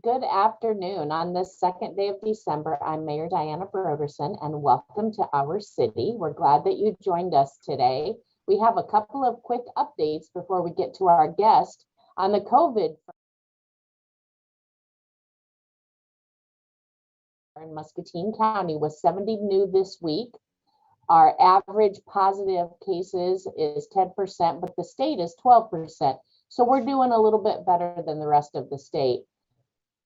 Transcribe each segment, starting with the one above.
Good afternoon. On this second day of December, I'm Mayor Diana Broderson, and welcome to our city. We're glad that you joined us today. We have a couple of quick updates before we get to our guest on the COVID in Muscatine County was 70 new this week. Our average positive cases is 10%, but the state is 12%. So we're doing a little bit better than the rest of the state.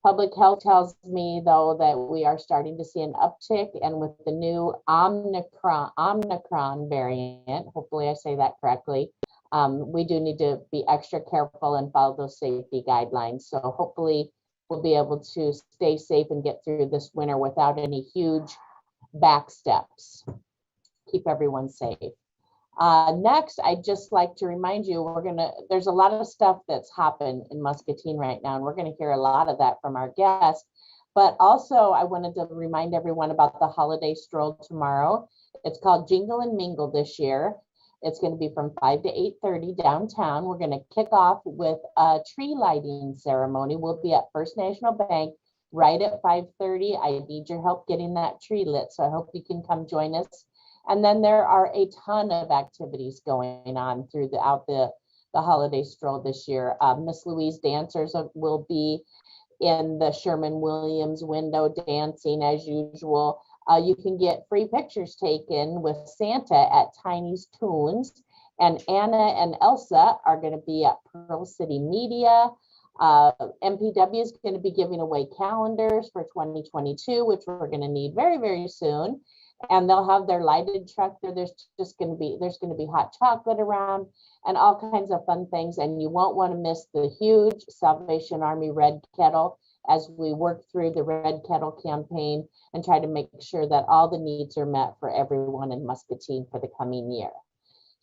Public health tells me, though, that we are starting to see an uptick, and with the new Omicron variant, hopefully I say that correctly, we do need to be extra careful and follow those safety guidelines. So hopefully we'll be able to stay safe and get through this winter without any huge back steps. Keep everyone safe. Next, I'd just like to remind you, there's a lot of stuff that's happened in Muscatine right now, and we're going to hear a lot of that from our guests. But also, I wanted to remind everyone about the Holiday Stroll tomorrow. It's called Jingle and Mingle this year. It's going to be from 5 to 8:30 downtown. We're going to kick off with a tree lighting ceremony. We'll be at First National Bank right at 5:30. I need your help getting that tree lit, so I hope you can come join us. And then there are a ton of activities going on throughout the Holiday Stroll this year. Miss Louise dancers will be in the Sherman Williams window dancing as usual. You can get free pictures taken with Santa at Tiny's Tunes. And Anna and Elsa are going to be at Pearl City Media. MPW is going to be giving away calendars for 2022, which we're going to need very, very soon. And they'll have their lighted truck there. There's going to be hot chocolate around and all kinds of fun things. And you won't want to miss the huge Salvation Army Red Kettle as we work through the Red Kettle campaign and try to make sure that all the needs are met for everyone in Muscatine for the coming year.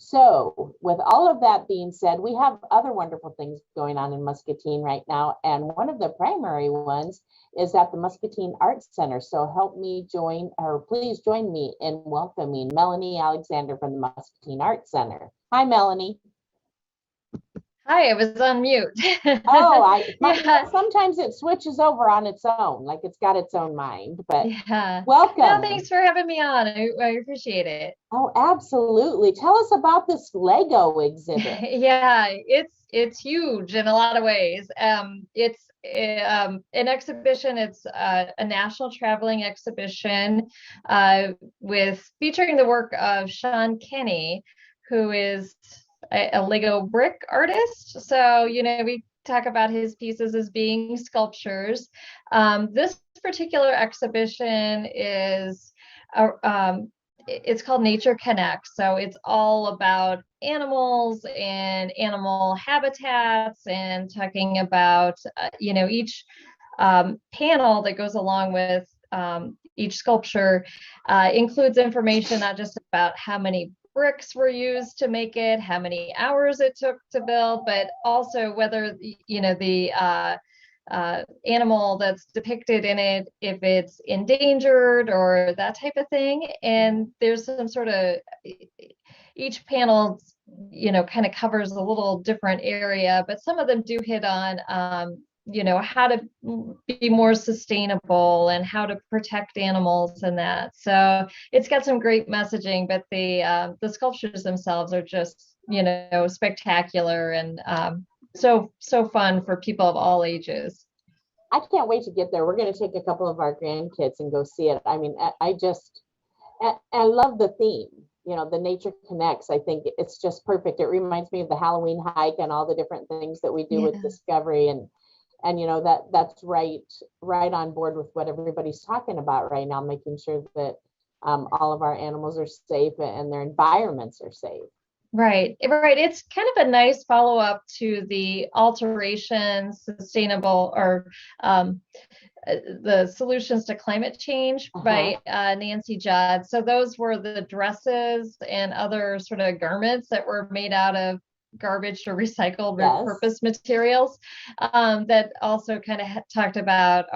So with all of that being said, we have other wonderful things going on in Muscatine right now. And one of the primary ones is at the Muscatine Arts Center. So please join me in welcoming Melanie Alexander from the Muscatine Arts Center. Hi, Melanie. Hi, I was on mute. Yeah. Sometimes it switches over on its own, like it's got its own mind, but yeah. Welcome. No, thanks for having me on. I appreciate it. Oh, absolutely. Tell us about this Lego exhibit. Yeah, it's huge in a lot of ways. It's an exhibition. It's a national traveling exhibition with featuring the work of Sean Kenny, who is a Lego brick artist. So, we talk about his pieces as being sculptures. This particular exhibition is it's called Nature Connects. So it's all about animals and animal habitats and talking about, each panel that goes along with each sculpture includes information not just about how many bricks were used to make it, how many hours it took to build, but also whether, the animal that's depicted in it, if it's endangered or that type of thing. And there's some sort of, each panel, kind of covers a little different area, but some of them do hit on, how to be more sustainable and how to protect animals and that. So it's got some great messaging, but the sculptures themselves are just, spectacular and so fun for people of all ages. I can't wait to get there. We're going to take a couple of our grandkids and go see it. I mean, I love the theme. The Nature Connects. I think it's just perfect. It reminds me of the Halloween hike and all the different things that we do with Discovery, and that's right on board with what everybody's talking about right now, making sure that all of our animals are safe and their environments are safe. Right. It's kind of a nice follow-up to the Alteration Sustainable or the Solutions to Climate Change by Nancy Judd. So those were the dresses and other sort of garments that were made out of garbage or recycled repurposed materials that also kind of talked about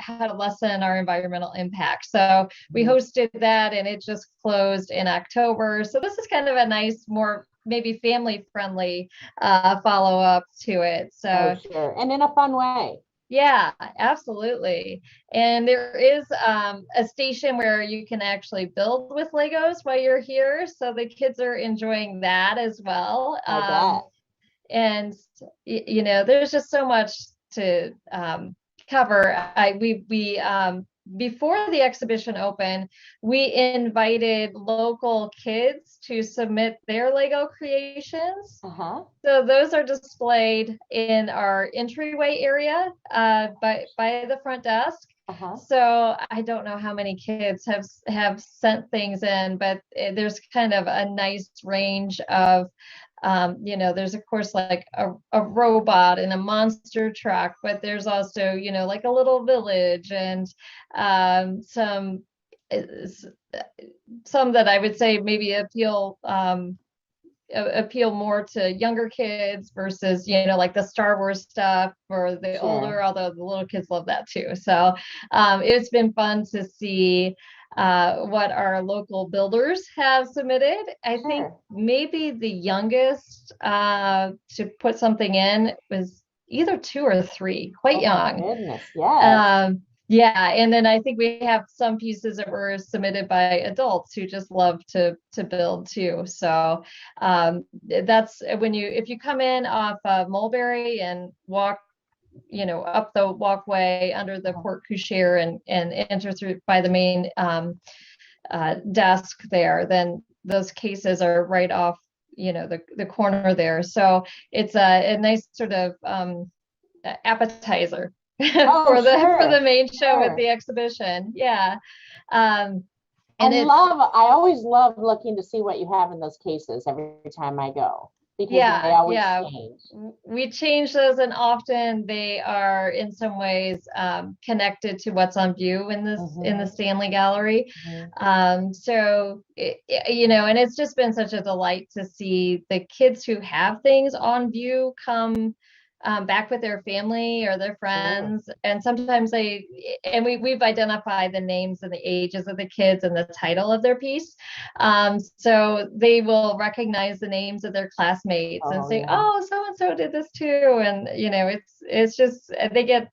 how to lessen our environmental impact. So we hosted that and it just closed in October. So this is kind of a nice, more maybe family friendly follow up to it. So sure. And in a fun way. Yeah, absolutely. And there is a station where you can actually build with Legos while you're here. So the kids are enjoying that as well. I bet. And there's just so much to cover. Before the exhibition opened, we invited local kids to submit their Lego creations. Uh-huh. So those are displayed in our entryway area by the front desk. Uh-huh. So I don't know how many kids have sent things in, but there's kind of a nice range of there's of course like a robot and a monster truck, but there's also, like a little village and uh, some that I would say maybe appeal more to younger kids versus, like the Star Wars stuff for the older, Sure. although the little kids love that too. So it's been fun to see what our local builders have submitted. I think Sure. maybe the youngest to put something in was either 2 or 3, quite Oh my young. goodness. Yes. Yeah, and then I think we have some pieces that were submitted by adults who just love to build too. So that's if you come in off of Mulberry and walk, up the walkway under the Uh-huh. porte cochere and enter through by the main desk there, then those cases are right off, the corner there. So it's a nice sort of appetizer Oh, for the sure. main show at Sure. the exhibition. Yeah. Um, and I always love looking to see what you have in those cases every time I go because they always yeah, change. we change those, and often they are in some ways connected to what's on view in the Mhm. Stanley Gallery. Mhm. So and it's just been such a delight to see the kids who have things on view come back with their family or their Sure. friends, and sometimes we've identified the names and the ages of the kids and the title of their piece, so they will recognize the names of their classmates and Oh say, yeah. oh, so and so did this too. And it's just they get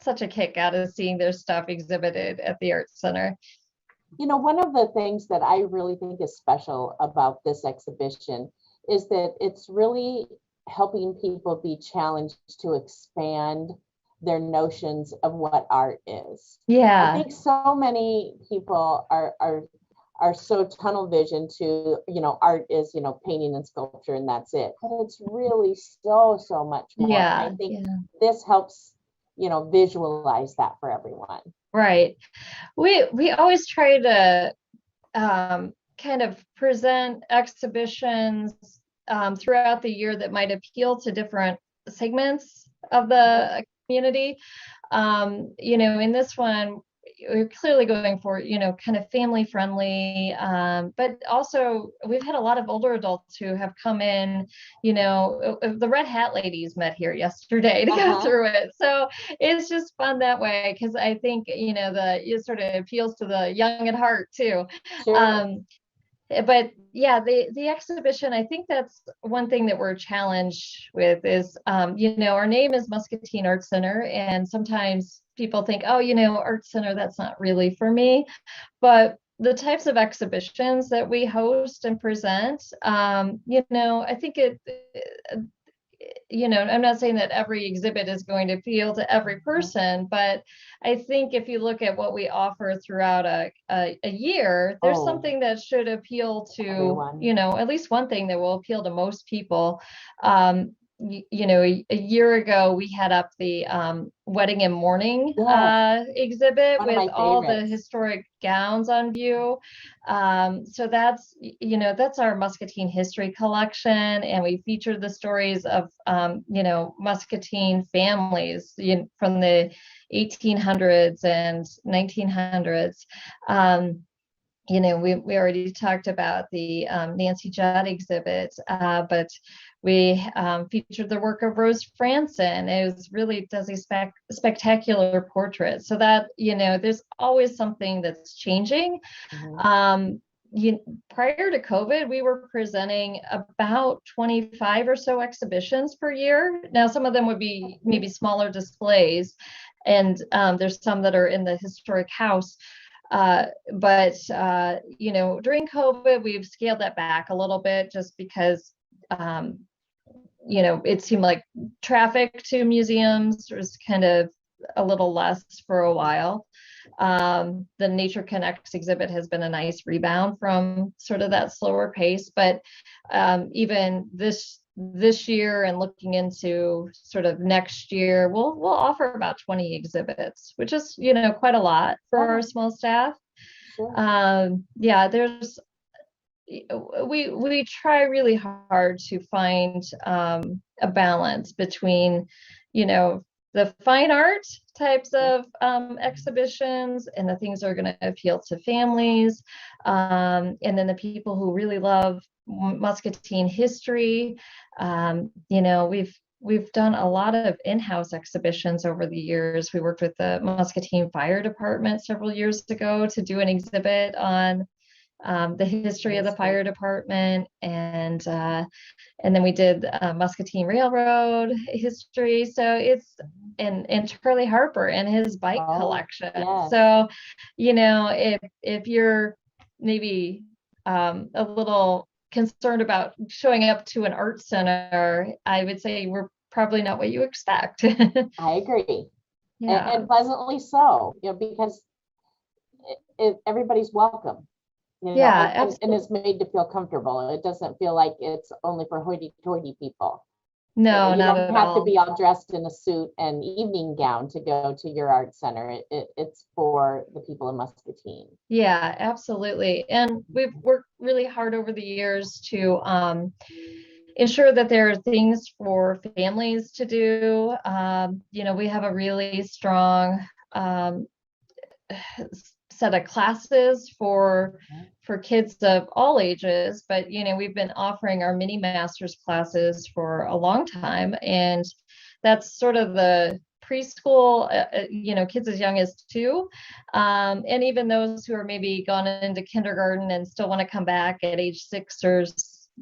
such a kick out of seeing their stuff exhibited at the art center. One of the things that I really think is special about this exhibition is that it's really helping people be challenged to expand their notions of what art is. I Yeah, think so many people are so tunnel vision to, art is, painting and sculpture and that's it. But it's really so much more. And I yeah, think yeah. this helps, visualize that for everyone. Right. We always try to kind of present exhibitions throughout the year that might appeal to different segments of the community. In this one, we're clearly going for, kind of family friendly, but also we've had a lot of older adults who have come in, the Red Hat ladies met here yesterday to go Uh-huh. through it. So it's just fun that way because I think, it sort of appeals to the young at heart too. Sure. Um, but yeah, the exhibition, I think that's one thing that we're challenged with is, our name is Muscatine Art Center, and sometimes people think, oh, art center, that's not really for me. But the types of exhibitions that we host and present, I think I'm not saying that every exhibit is going to appeal to every Mhm. person, but I think if you look at what we offer throughout a year, there's Oh, something that should appeal to, everyone. at least one thing that will appeal to most people. A year ago, we had up the wedding and mourning Yes, exhibit one of with my all the favorites. historic gowns on view. So that's our Muscatine history collection, and we featured the stories of Muscatine families from the 1800s and 1900s. We already talked about the Nancy Judd exhibit, but we featured the work of Rose Franson. Does a spectacular portrait. So that, there's always something that's changing. Mhm. Um, prior to COVID, we were presenting about 25 or so exhibitions per year. Now, some of them would be maybe smaller displays, and there's some that are in the historic house. But during COVID, we've scaled that back a little bit just because, it seemed like traffic to museums was kind of a little less for a while. The Nature Connects exhibit has been a nice rebound from sort of that slower pace, but even this year and looking into sort of next year, we'll offer about 20 exhibits, which is quite a lot for our small staff. Sure. We try really hard to find a balance between the fine art types of exhibitions and the things that are going to appeal to families, and then the people who really love Muscatine history. We've done a lot of in-house exhibitions over the years. We worked with the Muscatine Fire Department several years ago to do an exhibit on the history of the fire department, and then we did Muscatine Railroad history. So it's and Charlie Harper and his bike collection. Yes. So, if you're maybe a little concerned about showing up to an art center, I would say we're probably not what you expect. I agree. Yeah. And pleasantly so, because everybody's welcome. Yeah, and it's made to feel comfortable. It doesn't feel like it's only for hoity-toity people. No, you not don't at have all. to be all dressed in a suit and evening gown to go to your art center. It's for the people in Muscatine. Yeah, absolutely. And we've worked really hard over the years to ensure that there are things for families to do. We have a really strong set of classes for kids of all ages, but we've been offering our mini masters classes for a long time, and that's sort of the preschool, kids as young as 2, and even those who are maybe gone into kindergarten and still want to come back at age 6 or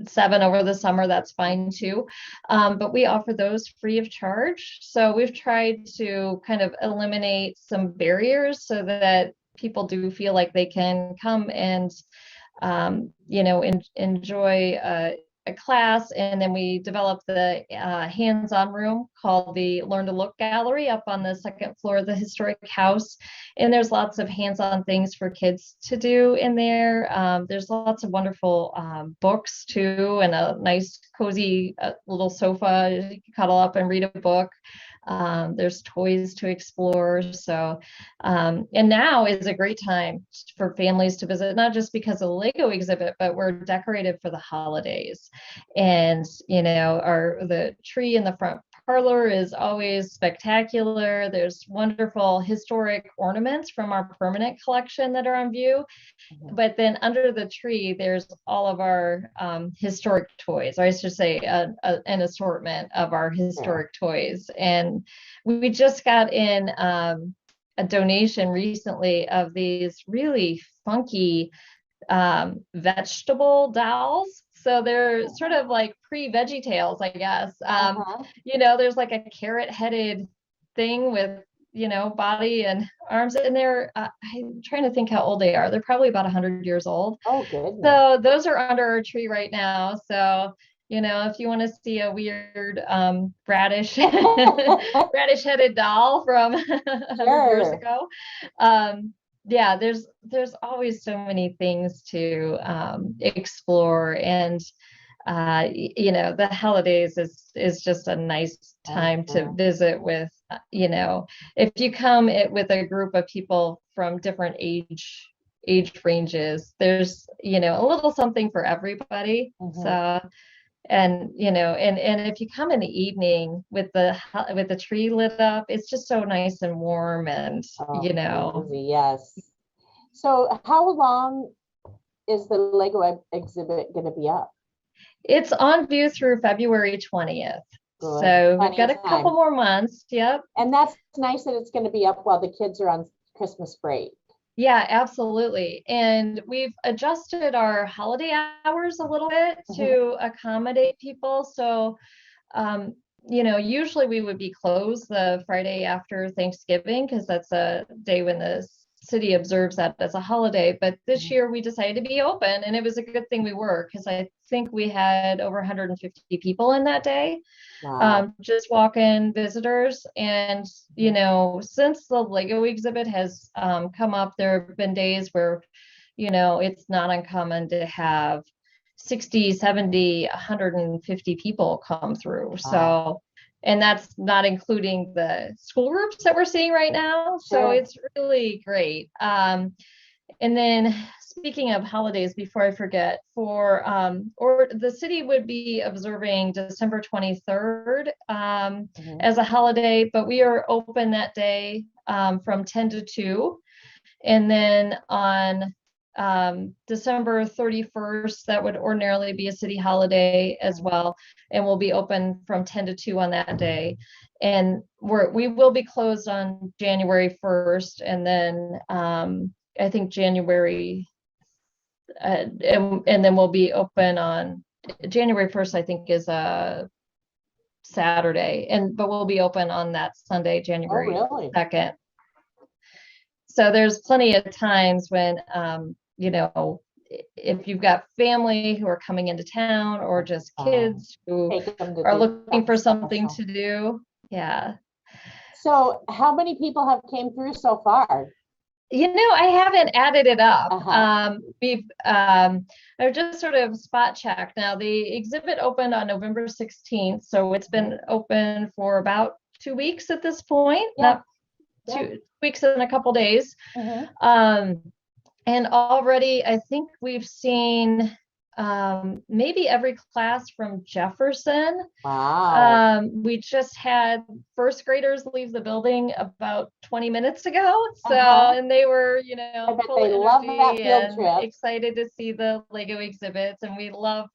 7 over the summer, that's fine too. But we offer those free of charge. So we've tried to kind of eliminate some barriers so that people do feel like they can come and enjoy a class. And then we developed the hands-on room called the Learn to Look Gallery up on the 2nd floor of the historic house. And there's lots of hands-on things for kids to do in there. There's lots of wonderful books too, and a nice cozy little sofa you can cuddle up and read a book. There's toys to explore. So, and now is a great time for families to visit, not just because of the Lego exhibit, but we're decorated for the holidays. And, the tree in the front parlor is always spectacular. There's wonderful historic ornaments from our permanent collection that are on view. But then under the tree, there's all of our historic toys, or I should say an assortment of our historic toys. And we just got in a donation recently of these really funky vegetable dolls. So they're sort of like pre-Veggie Tales, I guess. There's like a carrot-headed thing with body and arms, and they're I'm trying to think how old they are. They're probably about 100 years old. Oh, goodness. So those are under our tree right now. So if you want to see a weird radish headed doll from 100 years ago, there's always so many things to explore. And the holidays is just a nice time to visit with. If you come with a group of people from different age ranges, there's a little something for everybody. So, and if you come in the evening with the tree lit up, it's just so nice and warm, and cozy, yes. So how long is the Lego exhibit going to be up? It's on view through February 20th. Good. So we've got a couple more months. Yep. And that's nice that it's going to be up while the kids are on Christmas break. Yeah, absolutely. And we've adjusted our holiday hours a little bit to accommodate people. So, um, usually we would be closed the Friday after Thanksgiving because that's a day when the city observes that as a holiday. But this year we decided to be open, and it was a good thing we were because I think we had over 150 people in that day. Wow. Just walk-in visitors. And, since the Lego exhibit has come up, there have been days where, it's not uncommon to have 60, 70, 150 people come through. Wow. So, and that's not including the school groups that we're seeing right now. So Sure. it's really great. And then speaking of holidays, before I forget, or the city would be observing December 23rd as a holiday, but we are open that day from 10 to 2. And then on December 31st, that would ordinarily be a city holiday as well. And we'll be open from 10 to 2 on that day. And we will be closed on January 1st. And then I think January, and then we'll be open on January 1st, I think is a Saturday. But we'll be open on that Sunday, January 2nd. So there's plenty of times when, if you've got family who are coming into town or just kids who are looking for something to do. Yeah. So how many people have came through so far? I haven't added it up. I've just sort of spot checked. Now the exhibit opened on November 16th, so it's been open for about 2 weeks at this point. Not 2 weeks and a couple days. And already I think we've seen maybe every class from Jefferson. Wow. We just had first graders leave the building about 20 minutes ago. So, and they were, full of energy and excited to see the Lego exhibits. And we love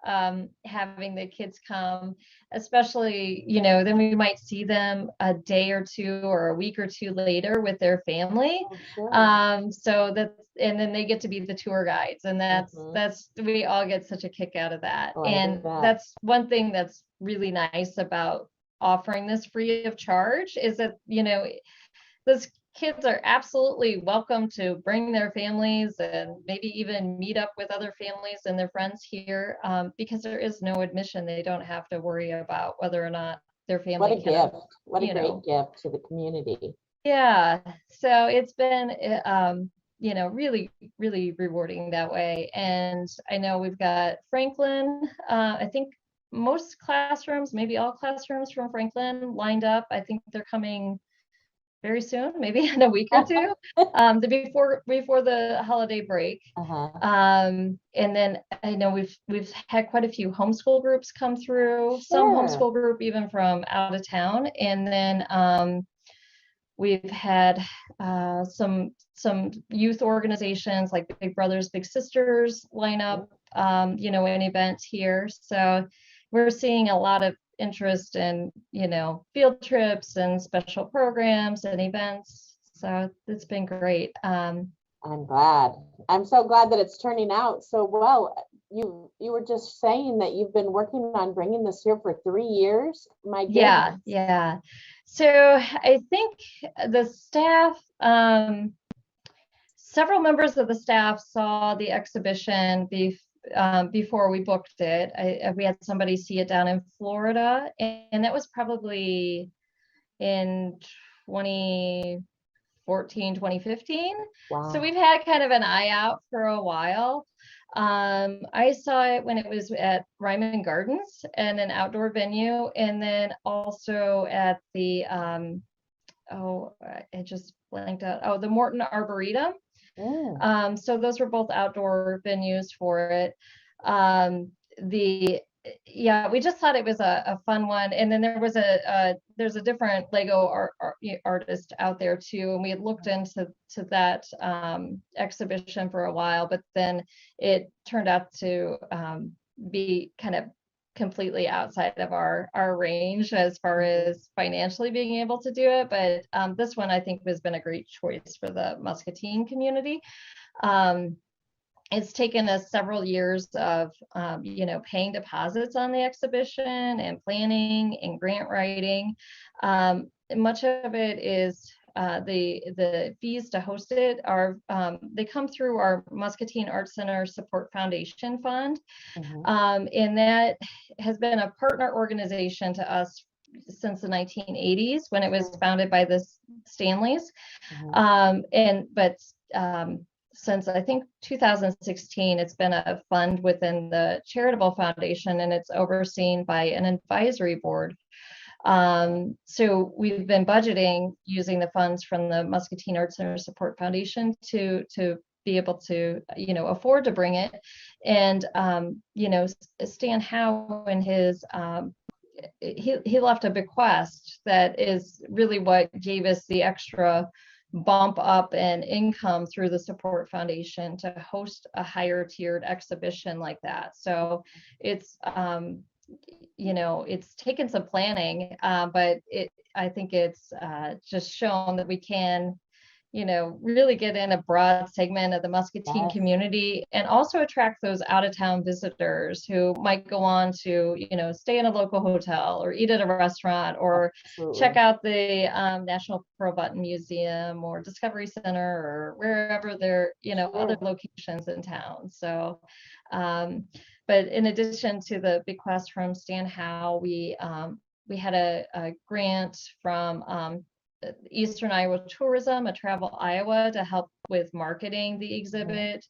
having the kids come, especially, then we might see them a day or two or a week or two later with their family. So that's, and then they get to be the tour guides, and that's we all get such a kick out of that. And that's one thing that's really nice about offering this free of charge is that, those kids are absolutely welcome to bring their families and maybe even meet up with other families and their friends here, because there is no admission. They don't have to worry about whether or not their family. What a gift. What a great gift to the community. Yeah. So it's been, really, really rewarding that way. And I know we've got Franklin, I think most classrooms, maybe all classrooms from Franklin lined up. I think they're coming very soon, maybe in a week or two, before the holiday break. And then I know we've had quite a few homeschool groups come through, some homeschool group even from out of town. And then we've had some youth organizations like Big Brothers Big Sisters line up, in events here. So we're seeing a lot of interest in, field trips and special programs and events. So it's been great. I'm glad. I'm so glad that it's turning out so well. You were just saying that you've been working on bringing this here for 3 years. My goodness. Yeah. So I think the staff, several members of the staff saw the exhibition before we booked it. We had somebody see it down in Florida, and that was probably in 2014, 2015. Wow. So we've had kind of an eye out for a while. I saw it when it was at Ryman Gardens and an outdoor venue, and then also at the I just blanked out. The Morton Arboretum. So those were both outdoor venues for it. We just thought it was a fun one. And then there's a different Lego artist out there too. And we had looked into that exhibition for a while, but then it turned out to be kind of completely outside of our range as far as financially being able to do it. But this one I think has been a great choice for the Muscatine community. It's taken us several years of, paying deposits on the exhibition and planning and grant writing. Much of it is the fees to host it are they come through our Muscatine Arts Center Support Foundation Fund, and that has been a partner organization to us since the 1980s when it was founded by the Stanleys, since I think 2016, it's been a fund within the charitable foundation, and it's overseen by an advisory board. So we've been budgeting using the funds from the Muscatine Arts Center Support Foundation to be able to, afford to bring it. And, Stan Howe and his, he left a bequest that is really what gave us the extra bump up in income through the support foundation to host a higher tiered exhibition like that. So it's it's taken some planning, but I think it's just shown that we can really get in a broad segment of the Muscatine community, and also attract those out of town visitors who might go on to, stay in a local hotel or eat at a restaurant or check out the National Pearl Button Museum or Discovery Center or wherever they're, other locations in town. So, but in addition to the bequest from Stan Howe, we had a grant from Eastern Iowa Tourism, a Travel Iowa, to help with marketing the exhibit.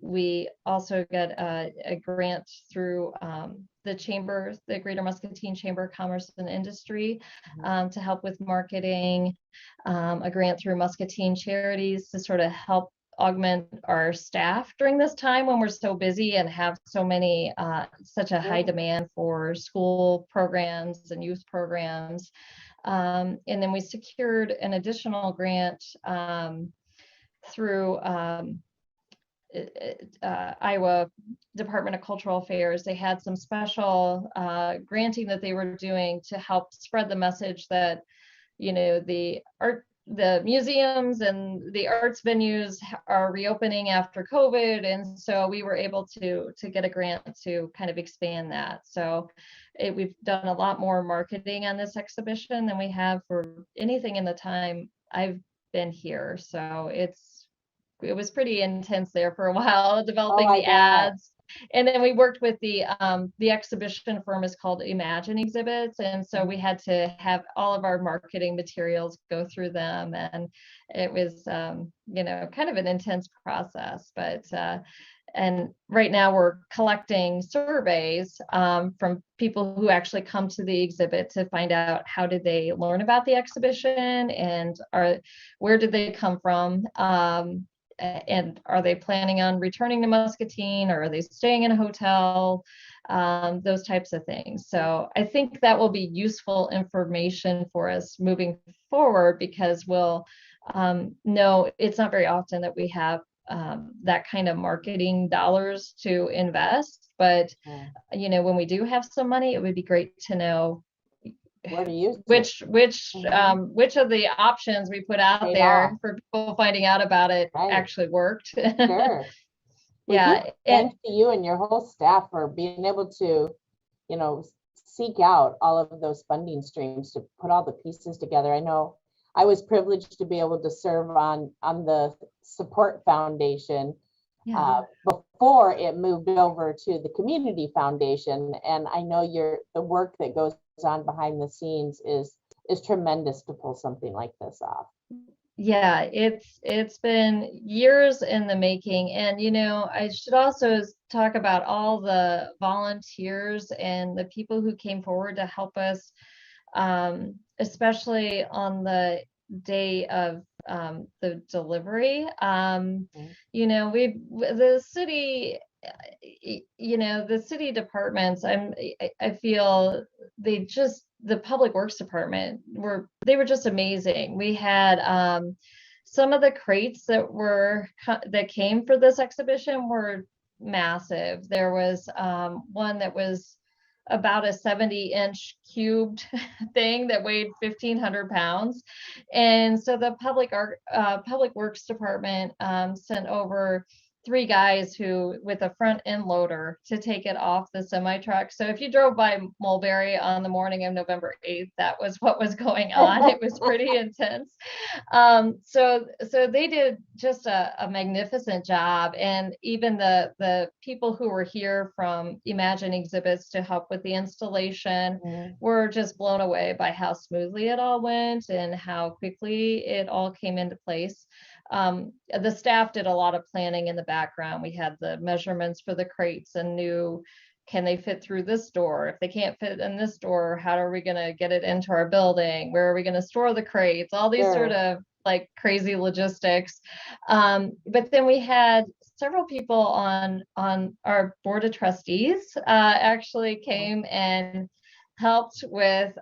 We also got a grant through the chamber, the Greater Muscatine Chamber of Commerce and Industry, to help with marketing, a grant through Muscatine Charities to sort of help augment our staff during this time when we're so busy and have so many, such a high demand for school programs and youth programs. And then we secured an additional grant through Iowa Department of Cultural Affairs. They had some special granting that they were doing to help spread the message that, the museums and the arts venues are reopening after COVID. And so we were able to get a grant to kind of expand that. So we've done a lot more marketing on this exhibition than we have for anything in the time I've been here. So it was pretty intense there for a while, developing the ads. And then we worked with the exhibition firm is called Imagine Exhibits. And so we had to have all of our marketing materials go through them. And it was, kind of an intense process. But and right now we're collecting surveys from people who actually come to the exhibit to find out how did they learn about the exhibition and where did they come from. And are they planning on returning to Muscatine, or are they staying in a hotel? Those types of things. So I think that will be useful information for us moving forward, because we'll know it's not very often that we have that kind of marketing dollars to invest. But, when we do have some money, it would be great to know which of the options we put out there for people finding out about it actually worked. Sure. Thanks to you and your whole staff for being able to, seek out all of those funding streams to put all the pieces together. I know I was privileged to be able to serve on the support foundation before it moved over to the community foundation, and I know the work that goes on behind the scenes is tremendous to pull something like this off. Yeah, it's been years in the making. And I should also talk about all the volunteers and the people who came forward to help us, especially on the day of the delivery. The city departments, I feel the public works department were just amazing. We had some of the crates that came for this exhibition were massive. There was one that was about a 70-inch cubed thing that weighed 1,500 pounds. And so the Public Works Department sent over 3 guys with a front end loader to take it off the semi truck. So if you drove by Mulberry on the morning of November 8th, that was what was going on. It was pretty intense. So they did just a magnificent job. And even the people who were here from Imagine Exhibits to help with the installation were just blown away by how smoothly it all went and how quickly it all came into place. The staff did a lot of planning in the background. We had the measurements for the crates and knew, can they fit through this door? If they can't fit in this door, how are we going to get it into our building? Where are we going to store the crates? All these sort of like crazy logistics. But then we had several people on our board of trustees actually came and helped with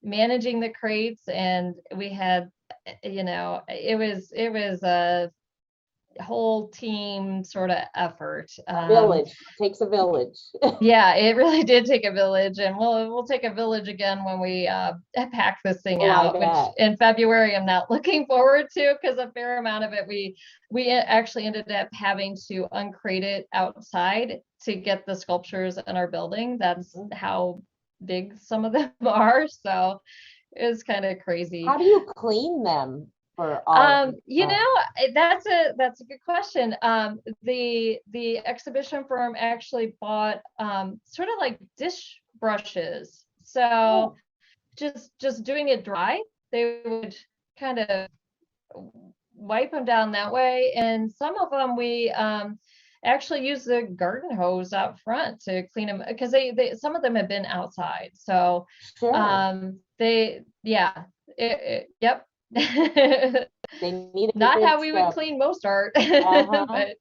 managing the crates, and we had, it was a whole team sort of effort. Village takes a village. Yeah, it really did take a village, and we'll take a village again when we pack this thing out, which in February I'm not looking forward to, because a fair amount of it we actually ended up having to uncrate it outside to get the sculptures in our building. That's how big some of them are, so it's kind of crazy. How do you clean them for all? That's a good question. The exhibition firm actually bought sort of like dish brushes. So just doing it dry, they would kind of wipe them down that way. And some of them we actually use the garden hose out front to clean them, because they some of them have been outside. So yep. They need not how we would clean most art. But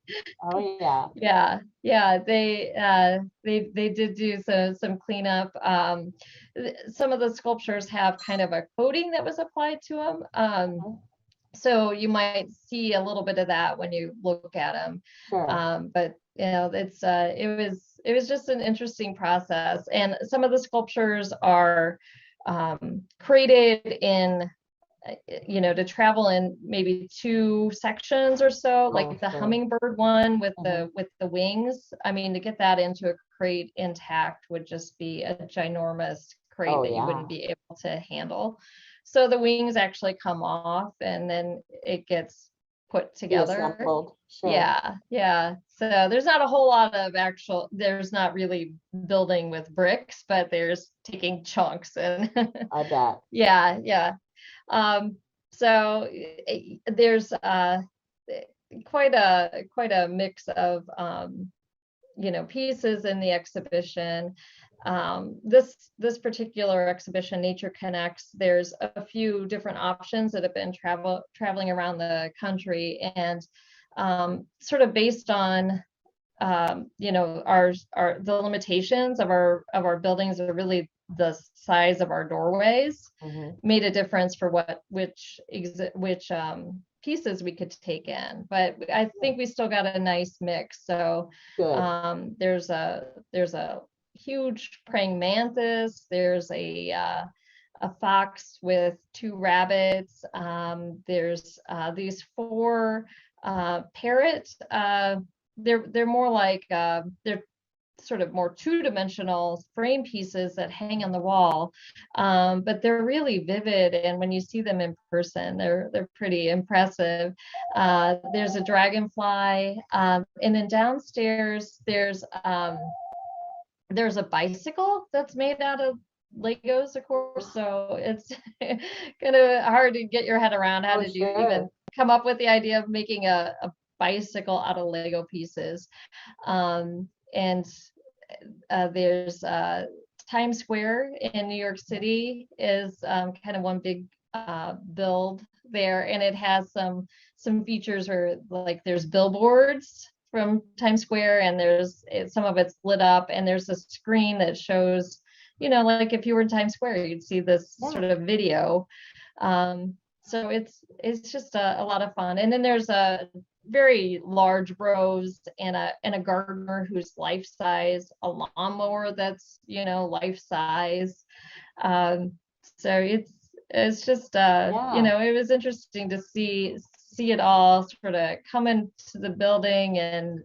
they did do some cleanup. Some of the sculptures have kind of a coating that was applied to them. So you might see a little bit of that when you look at them. But it was just an interesting process. And some of the sculptures are created in, to travel in maybe 2 sections or so, like the hummingbird one with the wings. I mean, to get that into a crate intact would just be a ginormous crate that you wouldn't be able to handle. So the wings actually come off and then it gets put together. Yeah. So there's not a whole lot of there's not really building with bricks, but there's taking chunks and I bet. Yeah. So there's quite a mix of pieces in the exhibition. This particular exhibition, Nature Connects, there's a few different options that have been traveling around the country, and sort of based on the limitations of our buildings are really the size of our doorways, made a difference for which pieces we could take in. But I think we still got a nice mix. So there's a huge praying mantis. There's a fox with 2 rabbits. There's these 4 parrots. They're more like they're sort of more 2-dimensional frame pieces that hang on the wall, but they're really vivid, and when you see them in person, they're pretty impressive. There's a dragonfly, and then downstairs there's a bicycle that's made out of Legos, of course, so it's kind of hard to get your head around how did you even come up with the idea of making a bicycle out of Lego pieces. And there's Times Square in New York City is kind of one big build there, and it has some features where, like, there's billboards from Times Square, and some of it's lit up, and there's a screen that shows, like if you were in Times Square, you'd see this sort of video. So it's just a lot of fun. And then there's a very large rows, and a gardener who's life size, a lawnmower that's, life size. So it's just Yeah. it was interesting to see it all sort of come into the building. And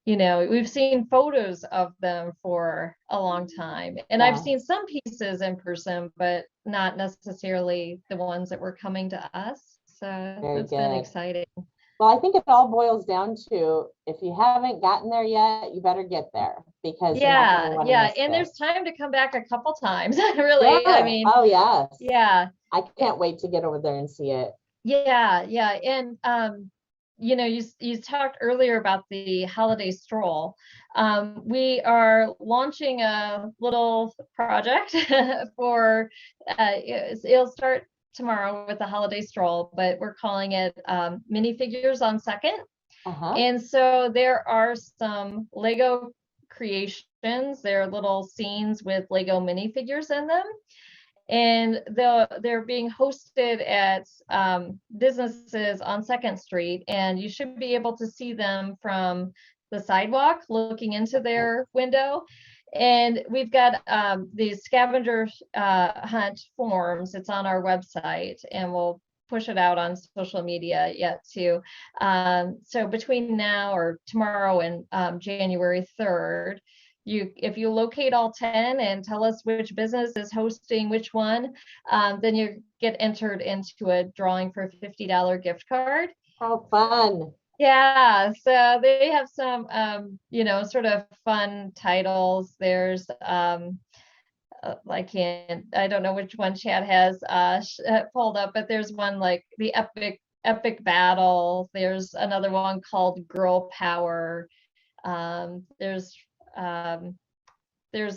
we've seen photos of them for a long time, and I've Yeah. seen some pieces in person, but not necessarily the ones that were coming to us. So Very it's been good. exciting. Well, I think it all boils down to, if you haven't gotten there yet, you better get there, because you're not going to Yeah, want to yeah, miss and there's this. time to come back a couple times, really. I Sure. mean, Oh, yes. yeah, I can't wait to get over there and see it. yeah, yeah. And you talked earlier about the Holiday Stroll. We are launching a little project for it'll start tomorrow with the Holiday Stroll, but we're calling it minifigures on second. Uh-huh. And so there are some Lego creations. There are little scenes with Lego minifigures in them, and they're being hosted at businesses on Second Street, and you should be able to see them from the sidewalk looking into their window. And we've got these scavenger hunt forms. It's on our website, and we'll push it out on social media yet too. So between now or tomorrow and January 3rd, if you locate all 10 and tell us which business is hosting which one, then you get entered into a drawing for a $50 gift card. How fun. Yeah, so they have some sort of fun titles. There's I don't know which one Chad has pulled up, but there's one like the epic battle. There's another one called Girl Power. There's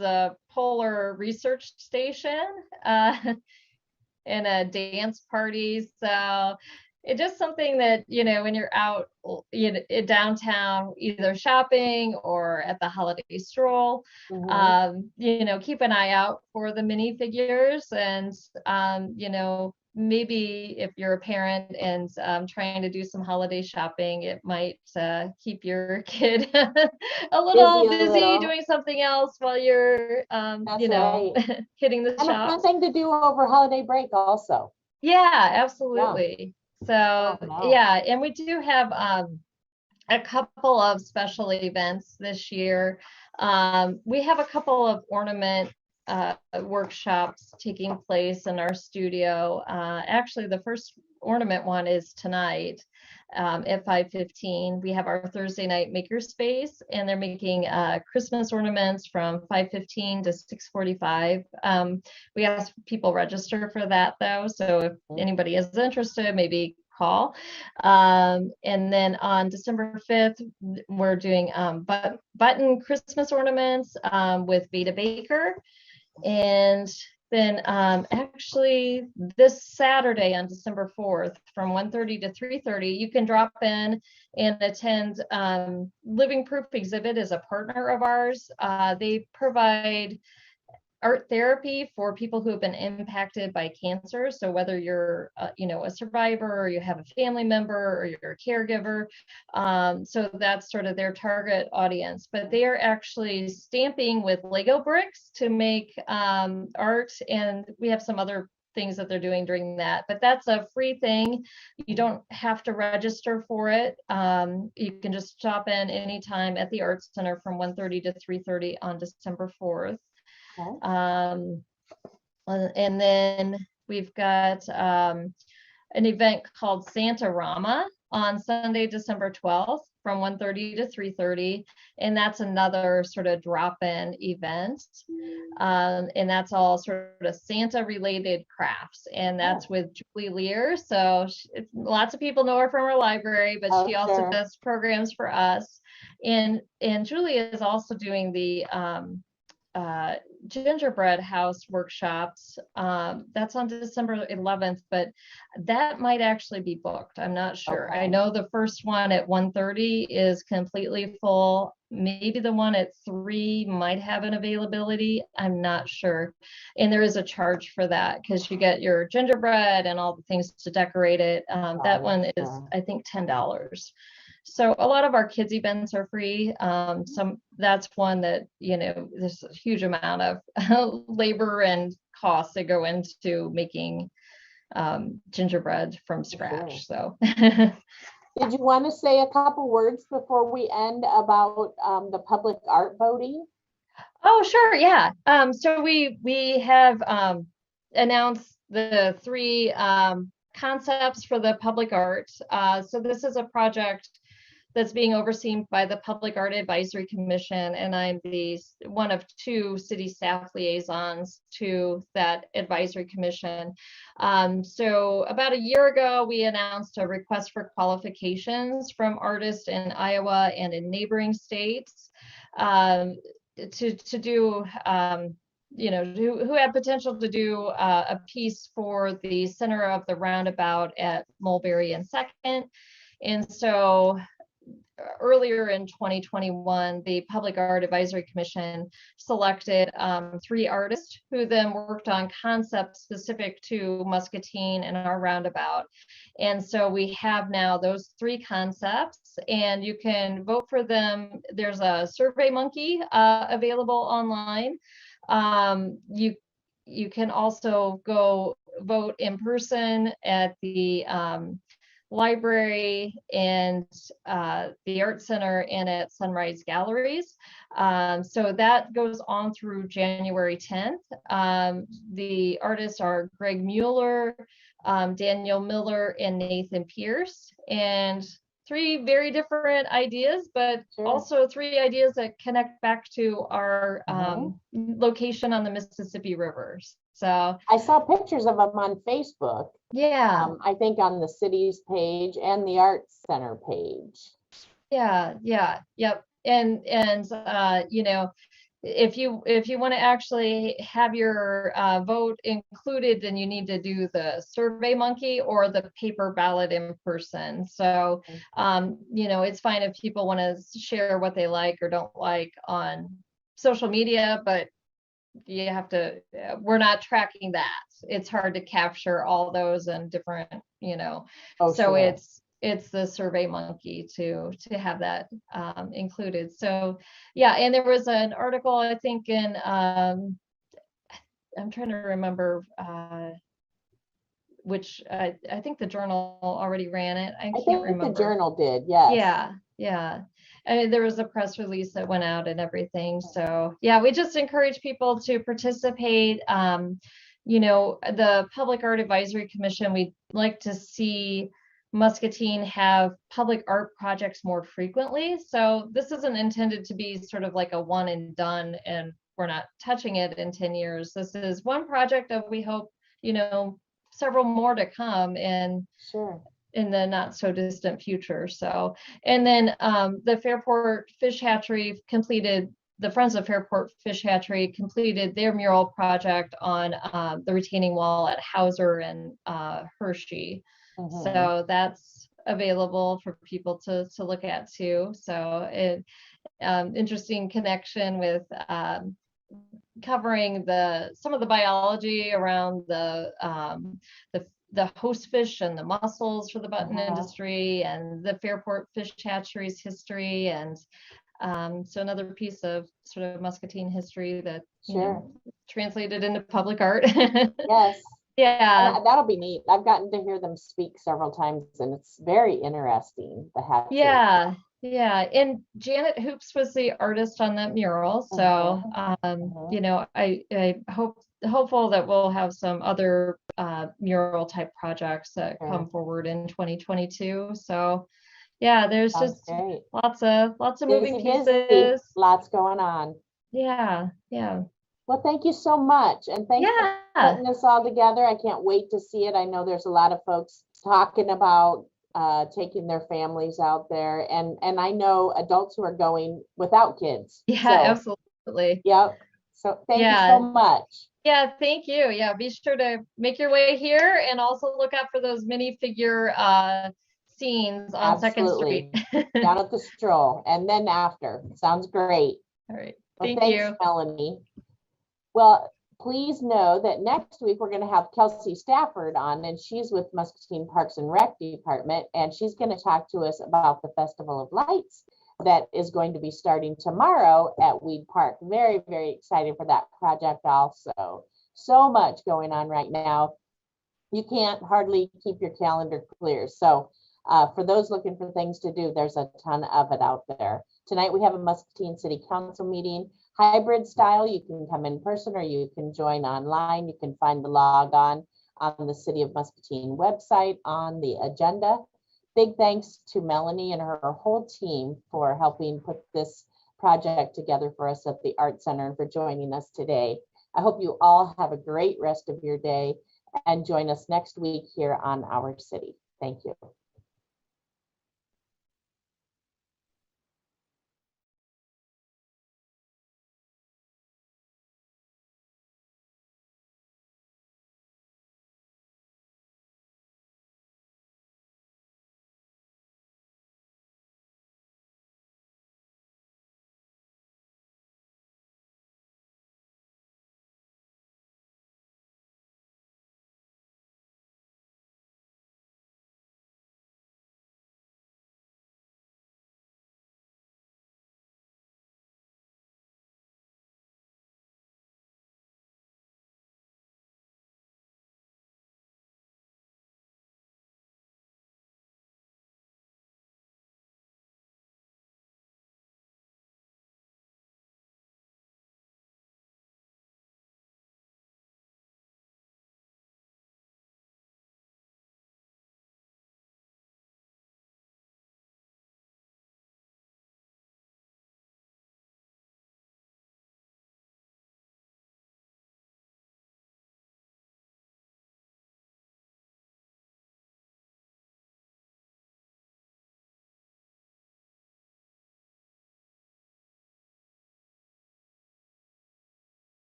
a polar research station and a dance party. So it's just something that, when you're out downtown, either shopping or at the Holiday Stroll, keep an eye out for the minifigures. And, maybe if you're a parent and trying to do some holiday shopping, it might keep your kid a little Busy a busy little. doing something else while you're, That's right. hitting the And a fun shops. thing to do over holiday break also. Yeah, Yeah. absolutely. So Oh, no. yeah, and we do have a couple of special events this year. We have a couple of ornament workshops taking place in our studio. Actually, the first ornament one is tonight at 5:15. We have our Thursday night makerspace, and they're making Christmas ornaments from 5:15 to 6:45. We ask people register for that though, so if anybody is interested, maybe call. And then on December 5th, we're doing button Christmas ornaments with Vita Baker. And then actually this Saturday on December 4th from 1:30 to 3:30, you can drop in and attend Living Proof Exhibit is a partner of ours. They provide art therapy for people who have been impacted by cancer. So whether you're, a survivor, or you have a family member, or you're a caregiver, so that's sort of their target audience. But they are actually stamping with Lego bricks to make art, and we have some other things that they're doing during that. But that's a free thing. You don't have to register for it. You can just stop in anytime at the Arts Center from 1:30 to 3:30 on December 4th. And then we've got an event called Santa Rama on Sunday, December 12th from 1:30 to 3:30. And that's another sort of drop-in event. And that's all sort of Santa related crafts. And that's with Julie Lear. So lots of people know her from her library, but she also does programs for us. And Julie is also doing the gingerbread house workshops. That's on December 11th, but that might actually be booked. I'm not sure. I know the first one at 1:30 is completely full. maybe the one at 3 might have an availability. I'm not sure. And there is a charge for that because you get your gingerbread and all the things to decorate it. That one is, I think, $10. So a lot of our kids events are free. That's one that, there's a huge amount of labor and costs that go into making gingerbread from scratch. So did you want to say a couple words before we end about the public art voting? Oh, sure. Yeah. So we have announced the 3 concepts for the public art. So this is a project that's being overseen by the Public Art Advisory Commission, and I'm one of 2 city staff liaisons to that advisory commission. So about a year ago, we announced a request for qualifications from artists in Iowa and in neighboring states to do, who had potential to do a piece for the center of the roundabout at Mulberry and 2nd. And so earlier in 2021, the Public Art Advisory Commission selected 3 artists who then worked on concepts specific to Muscatine and our roundabout. And so we have now those 3 concepts, and you can vote for them. There's a Survey Monkey available online. You can also go vote in person at the library and the art center and at Sunrise Galleries. So that goes on through January 10th. The artists are Greg Mueller, Daniel Miller, and Nathan Pierce, and 3 very different ideas, but also 3 ideas that connect back to our location on the Mississippi River. So I saw pictures of them on Facebook. Yeah. I think on the city's page and the Arts Center page. Yeah. Yep. And if you want to actually have your vote included, then you need to do the Survey Monkey or the paper ballot in person. So it's fine if people want to share what they like or don't like on social media, but you have to, we're not tracking that. It's hard to capture all those and different, so it's the Survey Monkey to have that included. So yeah, and there was an article, I think, in I'm trying to remember which I think the Journal already ran it. I can't remember. The Journal did, yes. Yeah. I mean, there was a press release that went out and everything. So yeah, we just encourage people to participate. The Public Art Advisory Commission, we'd like to see Muscatine have public art projects more frequently. So this isn't intended to be sort of like a one and done and we're not touching it in 10 years. This is one project that we hope, several more to come in the not so distant future. So, and then the Fairport Fish Hatchery the Friends of Fairport Fish Hatchery completed their mural project on the retaining wall at Hauser and Hershey. So that's available for people to look at too. So interesting connection with covering some of the biology around the host fish and the mussels for the button industry and the Fairport Fish Hatchery's history. And so another piece of sort of Muscatine history that translated into public art. Yes. Yeah. And that'll be neat. I've gotten to hear them speak several times and it's very interesting. The hatchery. Yeah. And Janet Hoops was the artist on that mural. So, I hopeful that we'll have some other mural type projects that come forward in 2022. So yeah, there's just lots of moving pieces. Lots going on. Yeah. Well, thank you so much. And thanks for putting this all together. I can't wait to see it. I know there's a lot of folks talking about taking their families out there. And I know adults who are going without kids. Yeah, absolutely. Yep. So thank you so much. Yeah, thank you. Yeah, be sure to make your way here and also look out for those minifigure scenes on Second Street. Absolutely. Down at the stroll and then after. Sounds great. All right. Well, Thank thanks, you. Melanie. Well, please know that next week we're going to have Kelsey Stafford on, and she's with Muscatine Parks and Rec Department, and she's going to talk to us about the Festival of Lights that is going to be starting tomorrow at Weed Park. Very, very excited for that project also. So much going on right now. You can't hardly keep your calendar clear. So for those looking for things to do, there's a ton of it out there. Tonight we have a Muscatine City Council meeting, hybrid style. You can come in person or you can join online. You can find the log on the City of Muscatine website on the agenda. Big thanks to Melanie and her whole team for helping put this project together for us at the Art Center and for joining us today. I hope you all have a great rest of your day and join us next week here on Our City. Thank you.